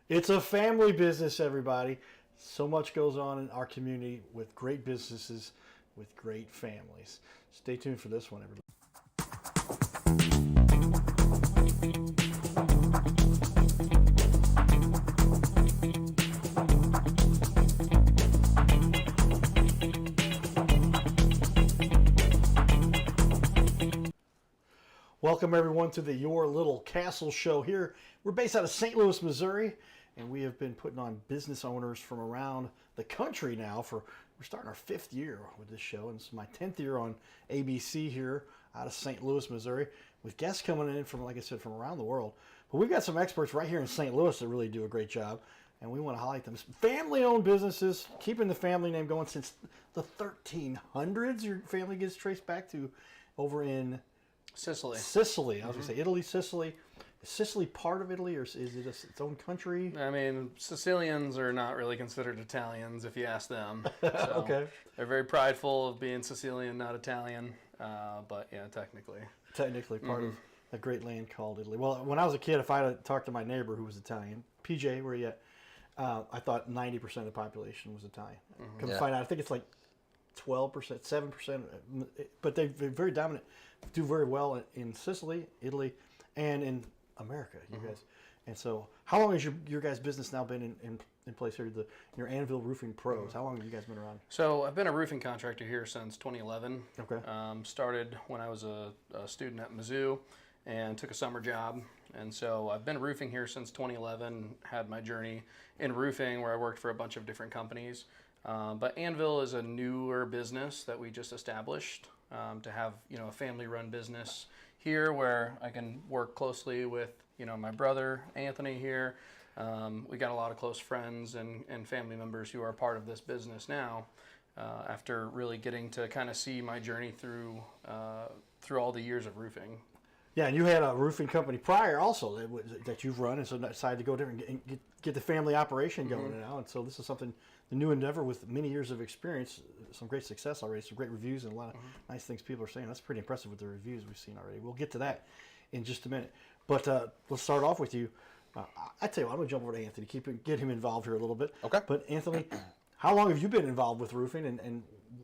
It's a family business, everybody. So much goes on in our community with great businesses, with great families. Stay tuned for this one, everybody. Welcome everyone to the Your Little Castle show here. We're based out of St. Louis, Missouri, and we have been putting on business owners from around the country now we're starting our 5th year with this show, and this is my 10th year on ABC here out of St. Louis, Missouri, with guests coming in from, like I said, from around the world. But we've got some experts right here in St. Louis that really do a great job, and we want to highlight them. Family-owned businesses, keeping the family name going since the 1300s. Your family gets traced back to over in Sicily. I was going to say Italy, Sicily. Is Sicily part of Italy, or is it its own country? I mean, Sicilians are not really considered Italians if you ask them. So Okay. They're very prideful of being Sicilian, not Italian. But yeah, technically. Technically part of a great land called Italy. Well, when I was a kid, if I had talked to my neighbor who was Italian, PJ, where you at? I thought 90% of the population was Italian. Come to find out, I think it's like 12%, 7%, but they're very dominant, do very well in Sicily, Italy, and in America, you guys. And so, how long has your guys' business now been in place here? Your Anvil Roofing Pros. How long have you guys been around? So I've been a roofing contractor here since 2011. Okay. Started when I was a student at Mizzou and took a summer job. And so I've been roofing here since 2011, had my journey in roofing where I worked for a bunch of different companies. But Anvil is a newer business that we just established to have, a family-run business here where I can work closely with, my brother Anthony here. We got a lot of close friends and family members who are part of this business now. After really getting to kind of see my journey through all the years of roofing. Yeah, and you had a roofing company prior also that you've run, and so decided to go different and get the family operation going now. And so this is something, the new endeavor with many years of experience, some great success already, some great reviews, and a lot of nice things people are saying. That's pretty impressive with the reviews we've seen already. We'll get to that in just a minute. But let's start off with you. I tell you what, I'm going to jump over to Anthony, get him involved here a little bit. Okay. But Anthony, how long have you been involved with roofing, and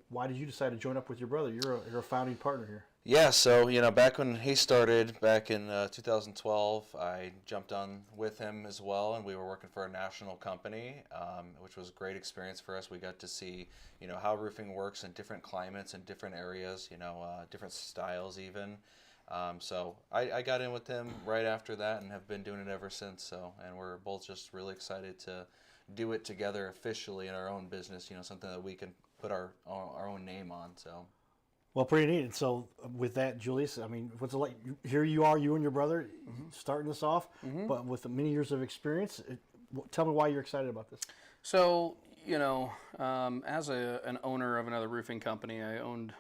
why did you decide to join up with your brother? You're a founding partner here. Yeah, so, back when he started, back in 2012, I jumped on with him as well, and we were working for a national company, which was a great experience for us. We got to see, how roofing works in different climates and different areas, different styles even. So I got in with him right after that and have been doing it ever since. So, and we're both just really excited to do it together officially in our own business, something that we can put our own name on, so. Well, pretty neat. And so with that, Julius, I mean, what's it like? Here you are, you and your brother, starting this off, but with many years of experience. Tell me why you're excited about this. So, as an owner of another roofing company, I owned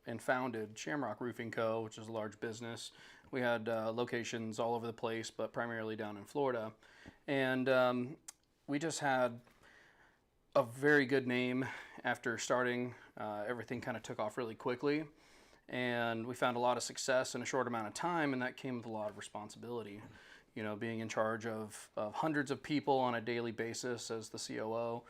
and founded Shamrock Roofing Co., which is a large business. We had locations all over the place, but primarily down in Florida. And we just had a very good name after starting. Everything kind of took off really quickly, and we found a lot of success in a short amount of time, and that came with a lot of responsibility. Being in charge of hundreds of people on a daily basis as the COO.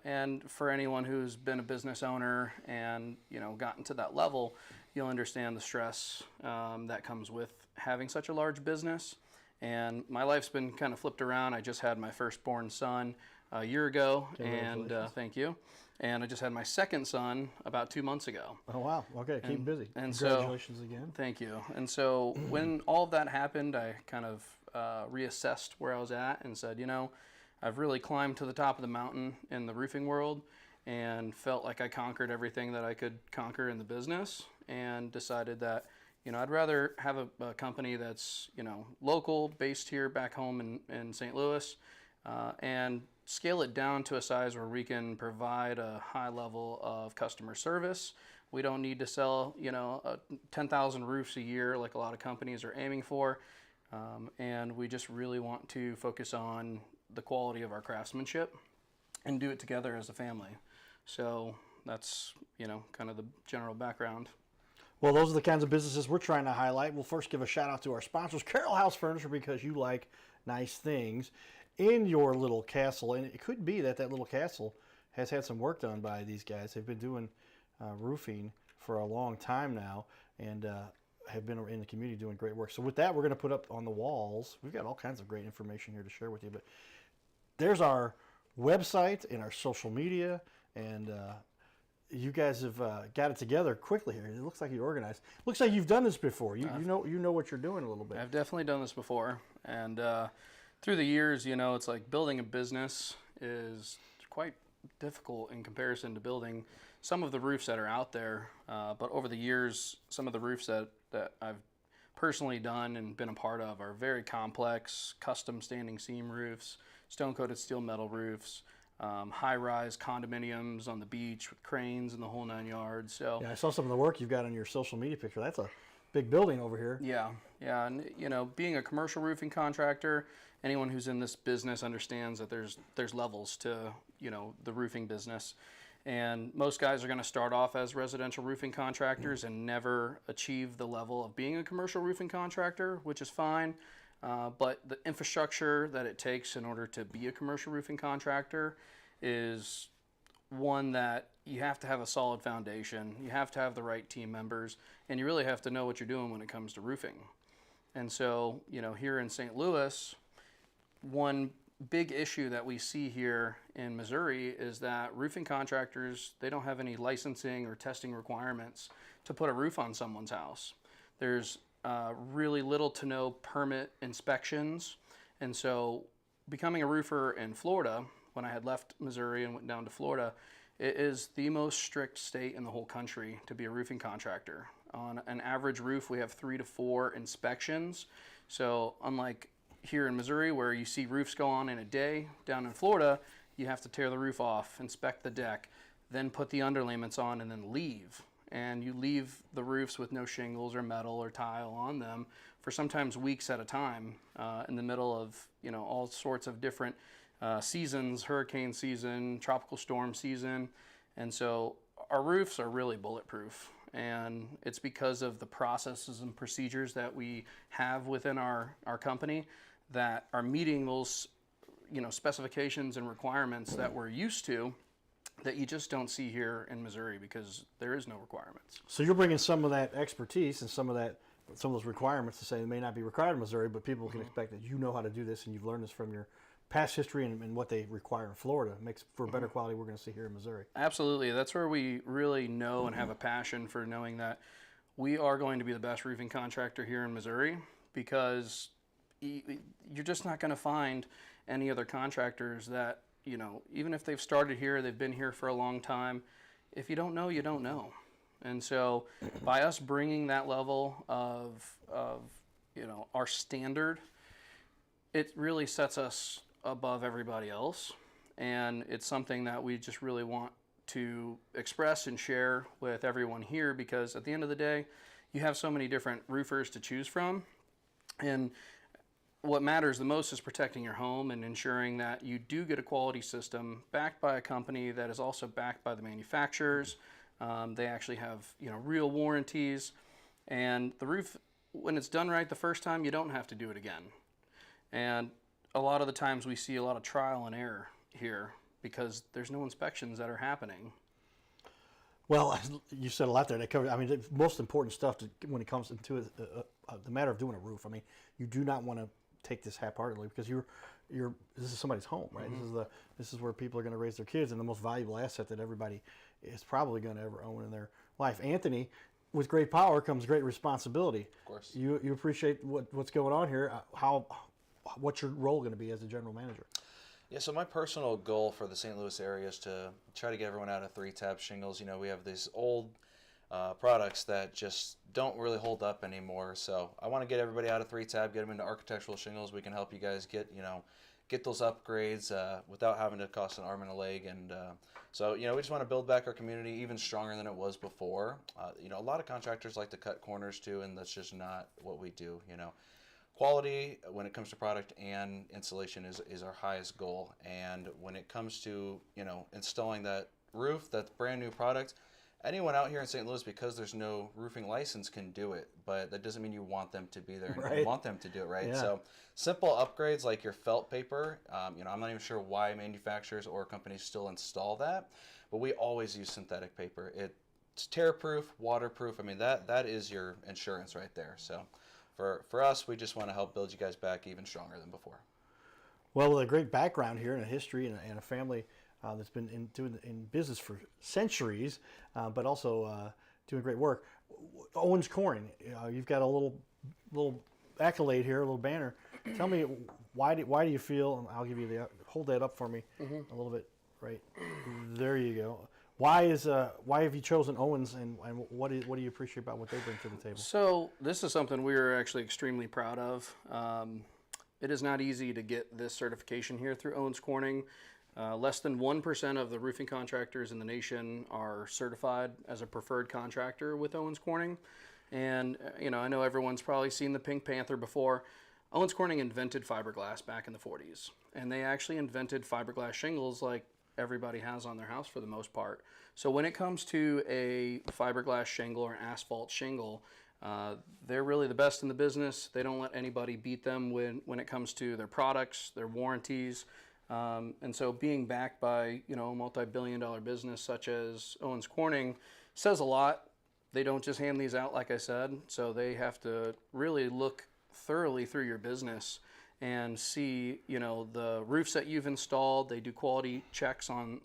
And for anyone who's been a business owner and gotten to that level, you'll understand the stress that comes with having such a large business. And my life's been kind of flipped around. I just had my firstborn son a year ago, and thank you. And I just had my second son about 2 months ago. Oh, wow. Okay, keep busy. And congratulations again. Thank you. And so when all of that happened, I kind of reassessed where I was at and said, I've really climbed to the top of the mountain in the roofing world and felt like I conquered everything that I could conquer in the business, and decided that I'd rather have a company that's, local, based here back home in St. Louis, and scale it down to a size where we can provide a high level of customer service. We don't need to sell, 10,000 roofs a year like a lot of companies are aiming for. And we just really want to focus on the quality of our craftsmanship and do it together as a family. So that's, kind of the general background. Well, those are the kinds of businesses we're trying to highlight. We'll first give a shout out to our sponsors, Carroll House Furniture, because you like nice things in your little castle. And it could be that little castle has had some work done by these guys. They've been doing roofing for a long time now and have been in the community doing great work. So with that, we're going to put up on the walls. We've got all kinds of great information here to share with you. But there's our website and our social media, and you guys have got it together quickly here. It looks like you're organized. Looks like you've done this before. You know what you're doing a little bit. I've definitely done this before, and through the years, it's like building a business is quite difficult in comparison to building some of the roofs that are out there. But over the years, some of the roofs that I've personally done and been a part of are very complex, custom standing seam roofs, stone-coated steel metal roofs, high-rise condominiums on the beach with cranes and the whole 9 yards. So yeah, I saw some of the work you've got on your social media picture. That's a big building over here. yeah, and being a commercial roofing contractor, anyone who's in this business understands that there's levels to the roofing business, and most guys are going to start off as residential roofing contractors and never achieve the level of being a commercial roofing contractor, which is fine. But the infrastructure that it takes in order to be a commercial roofing contractor is one that you have to have a solid foundation, you have to have the right team members, and you really have to know what you're doing when it comes to roofing. And so, here in St. Louis, one big issue that we see here in Missouri is that roofing contractors, they don't have any licensing or testing requirements to put a roof on someone's house. There's really little to no permit inspections. And so becoming a roofer in Florida, when I had left Missouri and went down to Florida, it is the most strict state in the whole country to be a roofing contractor. On an average roof, we have 3 to 4 inspections. So unlike here in Missouri, where you see roofs go on in a day, down in Florida, you have to tear the roof off, inspect the deck, then put the underlayments on, and then leave. And you leave the roofs with no shingles or metal or tile on them for sometimes weeks at a time in the middle of all sorts of different seasons, hurricane season, tropical storm season. And so our roofs are really bulletproof, and it's because of the processes and procedures that we have within our company that are meeting those specifications and requirements that we're used to, that you just don't see here in Missouri because there is no requirements. So you're bringing some of that expertise and some of those requirements to say they may not be required in Missouri, but people can expect that you know how to do this and you've learned this from your past history and what they require in Florida. It makes for better quality we're going to see here in Missouri. Absolutely. That's where we really know and have a passion for knowing that we are going to be the best roofing contractor here in Missouri, because you're just not going to find any other contractors that, even if they've started here, they've been here for a long time. If you don't know, you don't know. And so by us bringing that level of our standard, it really sets us above everybody else. And it's something that we just really want to express and share with everyone here, because at the end of the day, you have so many different roofers to choose from. And what matters the most is protecting your home and ensuring that you do get a quality system backed by a company that is also backed by the manufacturers. They actually have real warranties, and the roof, when it's done right the first time, you don't have to do it again. And a lot of the times we see a lot of trial and error here because there's no inspections that are happening. Well, you said a lot there. That covered, the most important stuff when it comes into the matter of doing a roof. You do not want to take this half-heartedly, because this is somebody's home, right? Mm-hmm. This is where people are going to raise their kids, and the most valuable asset that everybody is probably going to ever own in their life. Anthony, with great power comes great responsibility. Of course. You appreciate what's going on here. What's your role going to be as a general manager? Yeah, so my personal goal for the St. Louis area is to try to get everyone out of 3-tab shingles. We have these old products that just don't really hold up anymore. So I want to get everybody out of 3-tab, get them into architectural shingles. We can help you guys get those upgrades without having to cost an arm and a leg. And so we just want to build back our community even stronger than it was before. A lot of contractors like to cut corners too, and that's just not what we do. Quality when it comes to product and installation is our highest goal. And when it comes to installing that roof, that's brand new product, anyone out here in St. Louis, because there's no roofing license, can do it, but that doesn't mean you want them to be there and Right. you want them to do it, right? Yeah. So simple upgrades like your felt paper, you know, I'm not even sure why manufacturers or companies still install that, but we always use synthetic paper. It's tear-proof, waterproof. I mean, that is your insurance right there. So for us, we just want to help build you guys back even stronger than before. Well, with a great background here and a history and a family that's been doing in business for centuries, but also doing great work. Owens Corning, you've got a little accolade here, a little banner. Tell me why do you feel? And I'll give you hold that up for me a little bit. Right there, you go. Why have you chosen Owens, and what do you appreciate about what they bring to the table? So this is something we are actually extremely proud of. It is not easy to get this certification here through Owens Corning. Less than 1% of the roofing contractors in the nation are certified as a preferred contractor with Owens Corning. And you know, I know everyone's probably seen the Pink Panther before. Owens Corning invented fiberglass back in the 40s, and they actually invented fiberglass shingles like everybody has on their house for the most part. So when it comes to a fiberglass shingle or asphalt shingle, they're really the best in the business. They don't let anybody beat them when it comes to their products, their warranties. And so being backed by, you know, a multi-billion-dollar business such as Owens Corning says a lot. They don't just hand these out, like I said, so they have to really look thoroughly through your business and see, you know, the roofs that you've installed. They do quality checks on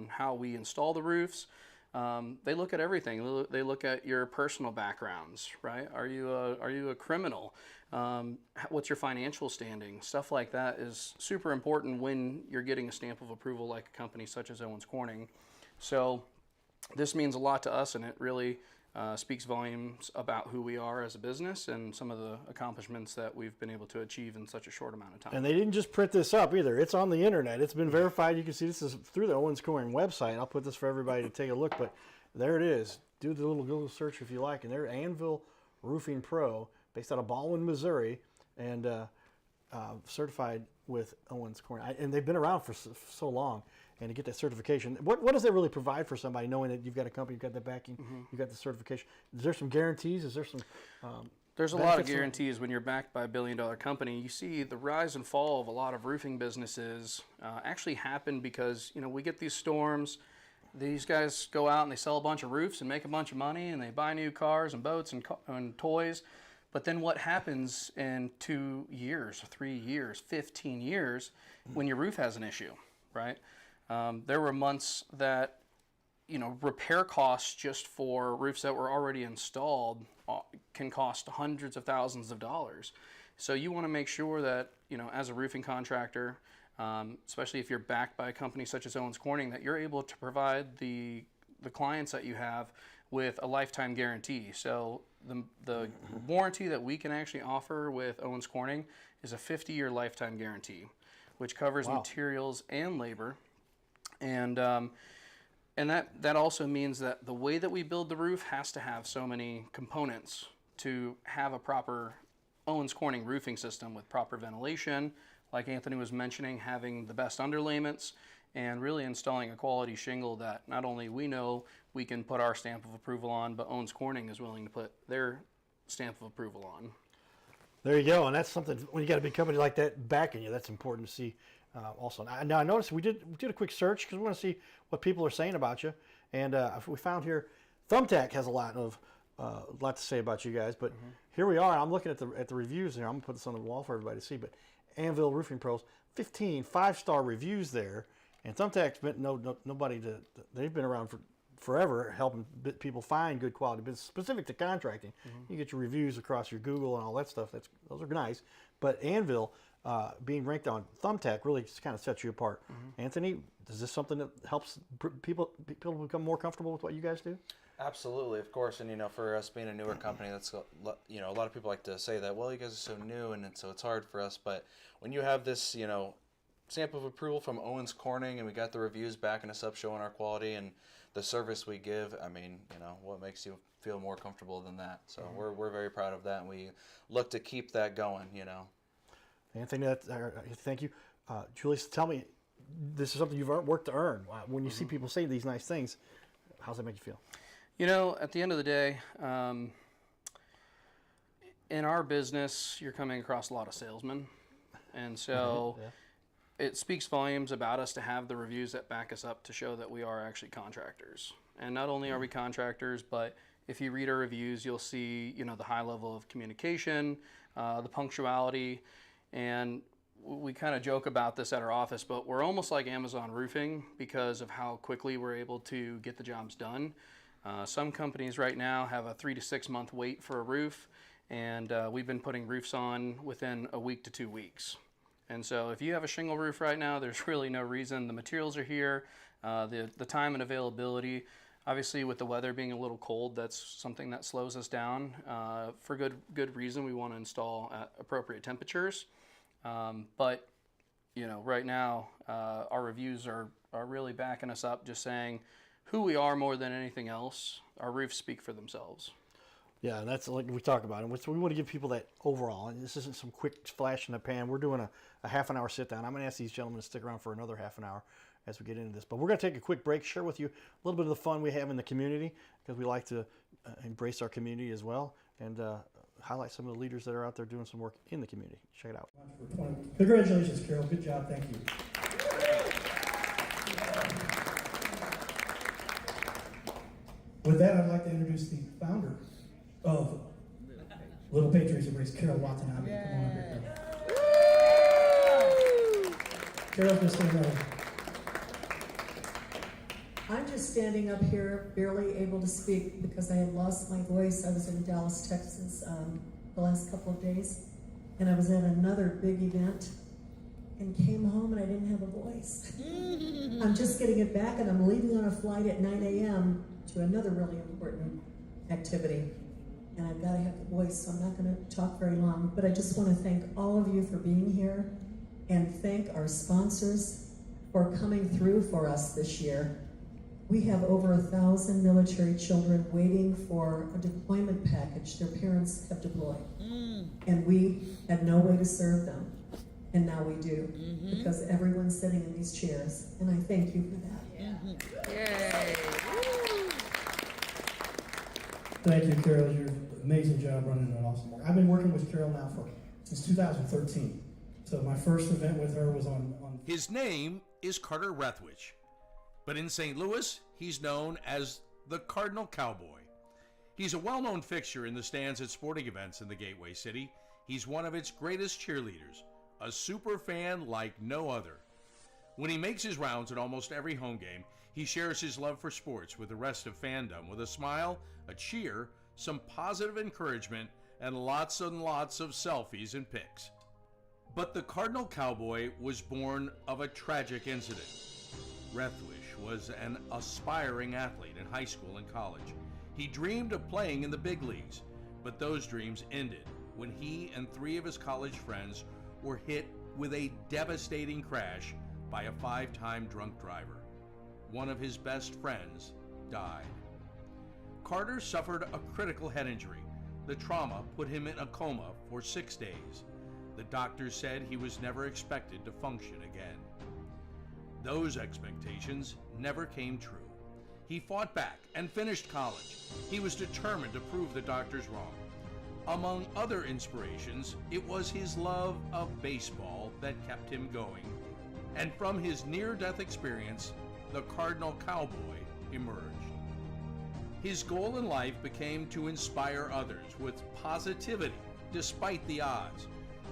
how we install the roofs. They look at everything. They look at your personal backgrounds, right? Are you a criminal? What's your financial standing? Stuff like that is super important when you're getting a stamp of approval like a company such as Owens Corning. So this means a lot to us, and it really speaks volumes about who we are as a business and some of the accomplishments that we've been able to achieve in such a short amount of time. And they didn't just print this up either. It's on the internet. It's been verified. You can see this is through the Owens Corning website. I'll put this for everybody to take a look, but there it is. Do the little Google search if you like. And they're Anvil Roofing Pro, based out of Baldwin, Missouri, and certified with Owens Corning. And they've been around for so long. And to get that certification, what does that really provide for somebody, knowing that you've got a company, you've got the backing, you've got the certification? Is there some guarantees? Is there some There's a lot of guarantees when you're backed by a billion-dollar company. You see the rise and fall of a lot of roofing businesses actually happen because, you know, we get these storms. These guys go out and they sell a bunch of roofs and make a bunch of money, and they buy new cars and boats and toys. But then what happens in 2 years, 3 years, 15 years when your roof has an issue, right? There were months that, you know, repair costs just for roofs that were already installed can cost hundreds of thousands of dollars. So you want to make sure that, you know, as a roofing contractor, especially if you're backed by a company such as Owens Corning, that you're able to provide the clients that you have with a lifetime guarantee. So the warranty that we can actually offer with Owens Corning is a 50-year lifetime guarantee, which covers materials and labor. And that also means that the way that we build the roof has to have so many components to have a proper Owens Corning roofing system with proper ventilation, like Anthony was mentioning, having the best underlayments, and really installing a quality shingle that not only we know we can put our stamp of approval on, but Owens Corning is willing to put their stamp of approval on. There you go, and that's something, when you got a big company like that backing you, that's important to see. Also, now I noticed we did a quick search because we want to see what people are saying about you, and we found here Thumbtack has a lot to say about you guys. But here we are. I'm looking at the reviews here. I'm gonna put this on the wall for everybody to see. But Anvil Roofing Pros, 15 5-star reviews there, and Thumbtack's been nobody they've been around for forever, helping people find good quality business specific to contracting. You get your reviews across your Google and all that stuff. Those are nice. But Anvil, being ranked on Thumbtack, really kind of sets you apart. Anthony, is this something that helps people become more comfortable with what you guys do? Absolutely, of course. And, you know, for us being a newer company, that's, you know, a lot of people like to say that, well, you guys are so new, and so it's hard for us. But when you have this, you know, stamp of approval from Owens Corning, and we got the reviews backing us up, showing our quality and the service we give, I mean, you know, what makes you feel more comfortable than that? So we're very proud of that, and we look to keep that going, you know. Anthony, thank you. Julius, tell me, this is something you've worked to earn. When you see people say these nice things, how's that make you feel? You know, at the end of the day, in our business, you're coming across a lot of salesmen. And so it speaks volumes about us to have the reviews that back us up to show that we are actually contractors. And not only are we contractors, but if you read our reviews, you'll see, you know, the high level of communication, the punctuality, and we kind of joke about this at our office, but we're almost like Amazon Roofing because of how quickly we're able to get the jobs done. Some companies right now have a 3 to 6 month wait for a roof, and we've been putting roofs on within a week to 2 weeks. And so if you have a shingle roof right now, there's really no reason. The materials are here, the time and availability. Obviously, with the weather being a little cold, that's something that slows us down. For good reason, we want to install at appropriate temperatures. But, you know, right now, our reviews are really backing us up, just saying who we are more than anything else. Our roofs speak for themselves. Yeah, and that's like we talk about it. So we want to give people that overall, and this isn't some quick flash in the pan. We're doing a half an hour sit down. I'm going to ask these gentlemen to stick around for another half an hour as we get into this. But we're going to take a quick break, share with you a little bit of the fun we have in the community, because we like to embrace our community as well, and highlight some of the leaders that are out there doing some work in the community. Check it out. Congratulations, Carol. Good job. Thank you. With that, I'd like to introduce the founder of Little Patriots Embrace, Carol Watanabe. Come on up here, Carol. Carol, just say no. I'm just standing up here, barely able to speak because I had lost my voice. I was in Dallas, Texas the last couple of days, and I was at another big event and came home and I didn't have a voice. I'm just getting it back, and I'm leaving on a flight at 9 a.m. to another really important activity. And I've got to have the voice, so I'm not going to talk very long. But I just want to thank all of you for being here, and thank our sponsors for coming through for us this year. We have over 1,000 military children waiting for a deployment package. Their parents have deployed. And we had no way to serve them. And now we do, because everyone's sitting in these chairs. And I thank you for that. Yay. Thank you, Carol. You're an amazing job running an awesome work. I've been working with Carol now since 2013. So my first event with her was on His name is Carter Rethwich, but in St. Louis, he's known as the Cardinal Cowboy. He's a well-known fixture in the stands at sporting events in the Gateway City. He's one of its greatest cheerleaders, a super fan like no other. When he makes his rounds at almost every home game, he shares his love for sports with the rest of fandom with a smile, a cheer, some positive encouragement, and lots of selfies and pics. But the Cardinal Cowboy was born of a tragic incident. Rethwich was an aspiring athlete in high school and college. He dreamed of playing in the big leagues, but those dreams ended when he and 3 of his college friends were hit with a devastating crash by a 5-time drunk driver. One of his best friends died. Carter suffered a critical head injury. The trauma put him in a coma for 6 days. The doctors said he was never expected to function again. Those expectations never came true. He fought back and finished college. He was determined to prove the doctors wrong. Among other inspirations, it was his love of baseball that kept him going. And from his near-death experience, the Cardinal Cowboy emerged. His goal in life became to inspire others with positivity despite the odds,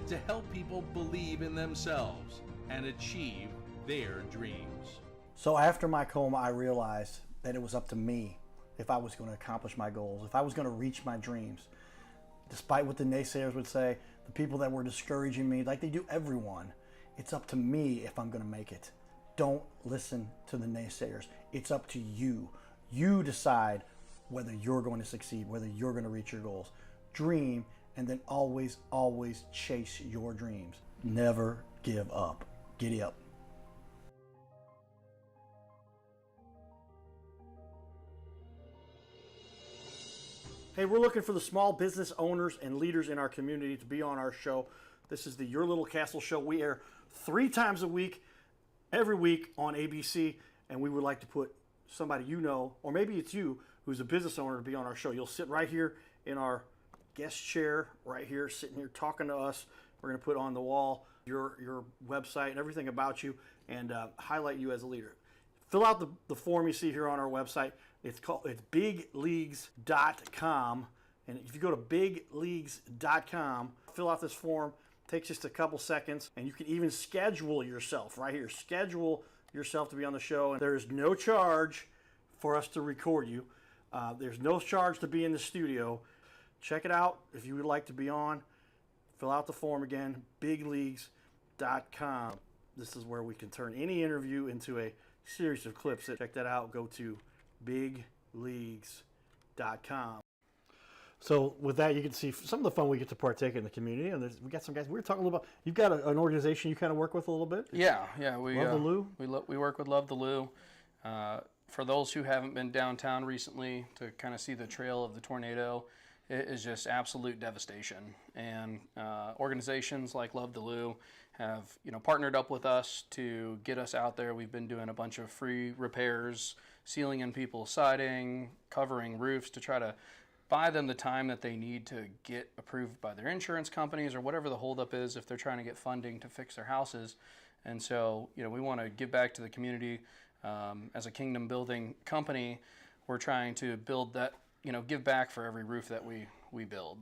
to help people believe in themselves and achieve their dreams. So after my coma, I realized that it was up to me if I was going to accomplish my goals, if I was going to reach my dreams. Despite what the naysayers would say, the people that were discouraging me, like they do everyone, it's up to me if I'm going to make it. Don't listen to the naysayers. It's up to you. You decide whether you're going to succeed, whether you're going to reach your goals. Dream, and then always, always chase your dreams. Never give up. Giddy up. Hey, we're looking for the small business owners and leaders in our community to be on our show. This is the Your Little Castle Show. We air 3 times a week, every week on ABC, and we would like to put somebody you know, or maybe it's you, who's a business owner to be on our show. You'll sit right here in our guest chair, right here, sitting here talking to us. We're going to put on the wall your website and everything about you, and highlight you as a leader. Fill out the form you see here on our website. It's bigleagues.com, and if you go to bigleagues.com, fill out this form. Takes just a couple seconds, and you can even schedule yourself right here. Schedule yourself to be on the show, and there is no charge for us to record you. There's no charge to be in the studio. Check it out if you would like to be on. Fill out the form again, bigleagues.com. This is where we can turn any interview into a series of clips. Check that out. Go to bigleagues.com. So with that, you can see some of the fun we get to partake in the community, and we got some guys. We were talking a little about. You've got an organization you kind of work with a little bit. Yeah. We Love the Lou. We work with Love the Lou. For those who haven't been downtown recently to kind of see the trail of the tornado, it is just absolute devastation. And organizations like Love the Lou have partnered up with us to get us out there. We've been doing a bunch of free repairs, sealing in people's siding, covering roofs to try to buy them the time that they need to get approved by their insurance companies or whatever the holdup is if they're trying to get funding to fix their houses. And so, we want to give back to the community. As a kingdom building company, we're trying to build that, give back for every roof that we build.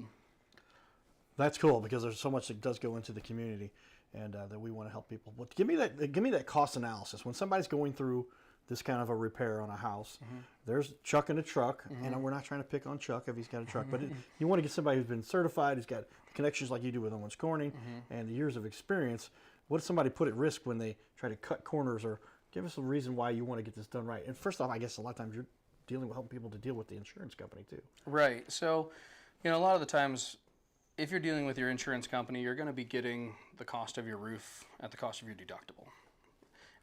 That's cool because there's so much that does go into the community, and that we want to help people. But give me that cost analysis when somebody's going through this kind of a repair on a house. There's Chuck in a truck, and we're not trying to pick on Chuck if he's got a truck, but you want to get somebody who's been certified, who's got the connections like you do with Owens Corning, and the years of experience. What does somebody put at risk when they try to cut corners, or give us a reason why you want to get this done right? And first off, I guess a lot of times you're dealing with helping people to deal with the insurance company too. Right. So, a lot of the times, if you're dealing with your insurance company, you're going to be getting the cost of your roof at the cost of your deductible.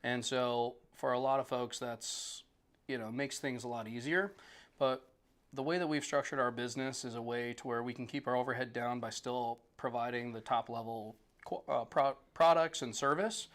And so for a lot of folks, that's, makes things a lot easier. But the way that we've structured our business is a way to where we can keep our overhead down by still providing the top level products and service.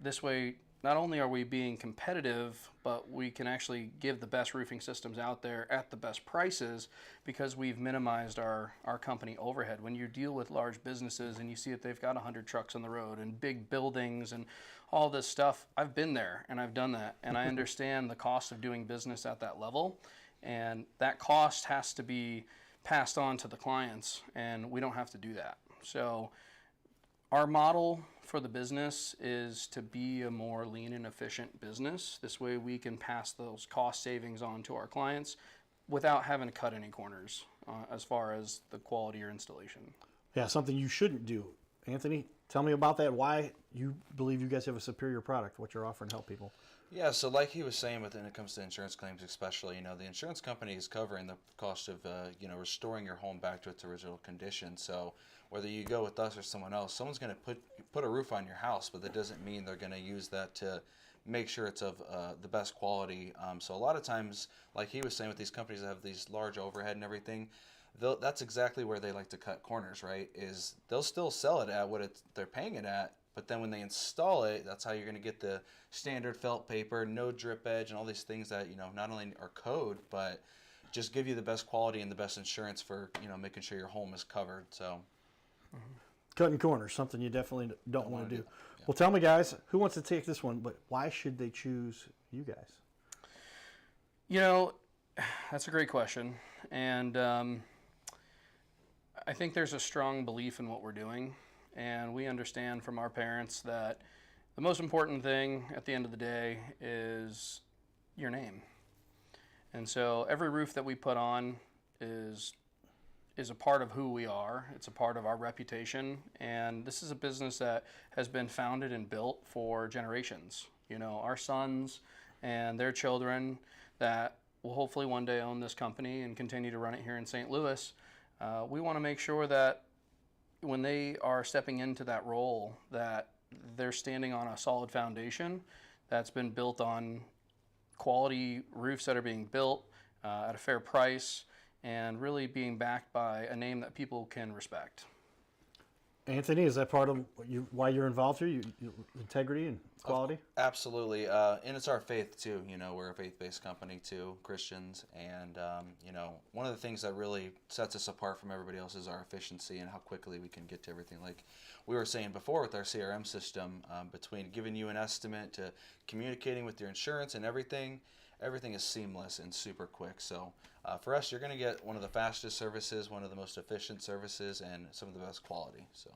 This way, not only are we being competitive, but we can actually give the best roofing systems out there at the best prices because we've minimized our company overhead. When you deal with large businesses and you see that they've got 100 trucks on the road and big buildings and all this stuff, I've been there and I've done that, and I understand the cost of doing business at that level, and that cost has to be passed on to the clients, and we don't have to do that. So our model for the business is to be a more lean and efficient business. This way we can pass those cost savings on to our clients without having to cut any corners as far as the quality or installation. Yeah, something you shouldn't do. Anthony, tell me about that. Why you believe you guys have a superior product, what you're offering to help people. Yeah, so like he was saying, when it comes to insurance claims especially, the insurance company is covering the cost of, restoring your home back to its original condition. So whether you go with us or someone else, someone's going to put a roof on your house, but that doesn't mean they're going to use that to make sure it's of the best quality. So a lot of times, like he was saying, with these companies that have these large overhead and everything, that's exactly where they like to cut corners, right? Is they'll still sell it at what they're paying it at, but then when they install it, that's how you're going to get the standard felt paper, no drip edge, and all these things that not only are code, but just give you the best quality and the best insurance for making sure your home is covered. So cutting corners, something you definitely don't want to do. Yeah. Well, tell me, guys, who wants to take this one? But why should they choose you guys? That's a great question, and I think there's a strong belief in what we're doing, and we understand from our parents that the most important thing at the end of the day is your name. And so every roof that we put on is a part of who we are. It's a part of our reputation, and this is a business that has been founded and built for generations. Our sons and their children that will hopefully one day own this company and continue to run it here in St. Louis. We want to make sure that when they are stepping into that role, that they're standing on a solid foundation that's been built on quality roofs that are being built at a fair price, and really being backed by a name that people can respect. Anthony, is that part of why you're involved here? Integrity and quality? Absolutely. And it's our faith, too. We're a faith-based company, too, Christians. And, one of the things that really sets us apart from everybody else is our efficiency and how quickly we can get to everything. Like we were saying before with our CRM system, between giving you an estimate to communicating with your insurance and everything is seamless and super quick. So for us, you're going to get one of the fastest services, one of the most efficient services, and some of the best quality. So.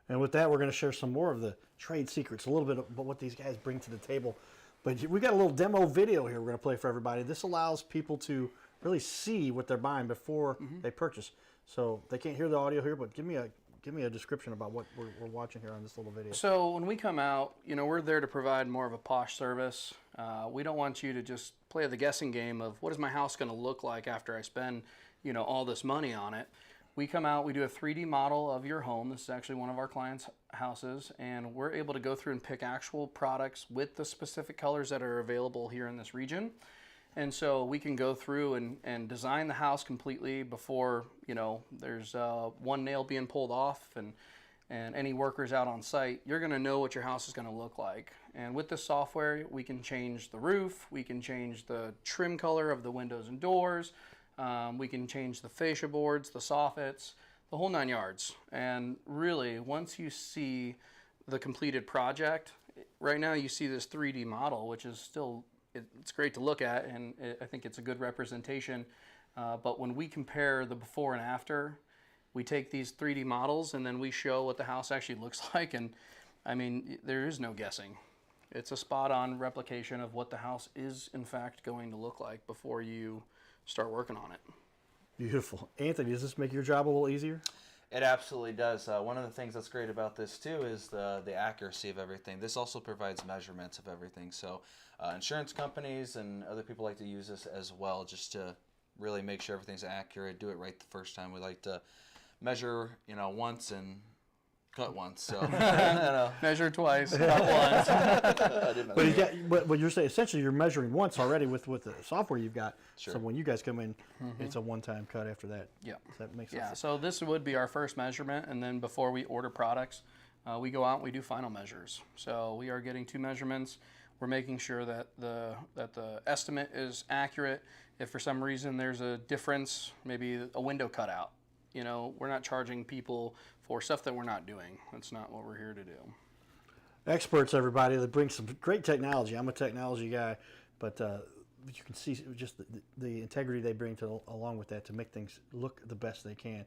And with that, we're going to share some more of the trade secrets, a little bit about what these guys bring to the table. But we got a little demo video here we're going to play for everybody. This allows people to really see what they're buying before they purchase. So they can't hear the audio here, but give me a description about what we're watching here on this little video. So when we come out, we're there to provide more of a posh service. We don't want you to just play the guessing game of what is my house going to look like after I spend, all this money on it. We come out, we do a 3D model of your home. This is actually one of our clients' houses, and we're able to go through and pick actual products with the specific colors that are available here in this region. And so we can go through and design the house completely before, there's one nail being pulled off and any workers out on site. You're going to know what your house is going to look like. And with this software, we can change the roof, we can change the trim color of the windows and doors, we can change the fascia boards, the soffits, the whole 9 yards. And really, once you see the completed project, right now you see this 3D model, which is still, it's great to look at, and I think it's a good representation. But when we compare the before and after, we take these 3D models and then we show what the house actually looks like. And I mean, there is no guessing. It's a spot-on replication of what the house is in fact going to look like before you start working on it. Beautiful. Anthony, does this make your job a little easier? It absolutely does. One of the things that's great about this too is the accuracy of everything. This also provides measurements of everything. So insurance companies and other people like to use this as well, just to really make sure everything's accurate, do it right the first time. We like to measure, once and cut once. So Measure twice, cut once. But you're saying essentially you're measuring once already with the software you've got. Sure. So when you guys come in, it's a one-time cut after that. Yeah. Does that make sense? Yeah, so this would be our first measurement, and then before we order products, we go out and we do final measures. So we are getting 2 measurements. We're making sure that the estimate is accurate. If for some reason there's a difference, maybe a window cutout, we're not charging people for stuff that we're not doing. That's not what we're here to do. Experts, everybody, that bring some great technology. I'm a technology guy, but you can see just the integrity they bring along with that to make things look the best they can.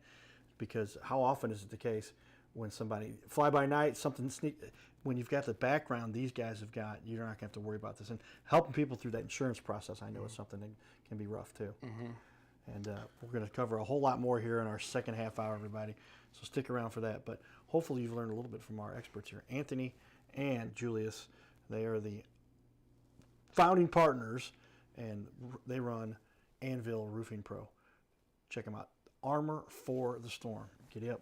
Because how often is it the case when somebody fly by night, something when you've got the background these guys have got, you're not going to have to worry about this. And helping people through that insurance process, I know is something that can be rough too. And we're going to cover a whole lot more here in our second half hour, everybody. So stick around for that. But hopefully you've learned a little bit from our experts here. Anthony and Julius, they are the founding partners, and they run Anvil Roofing Pro. Check them out. Armor for the storm. Giddy up.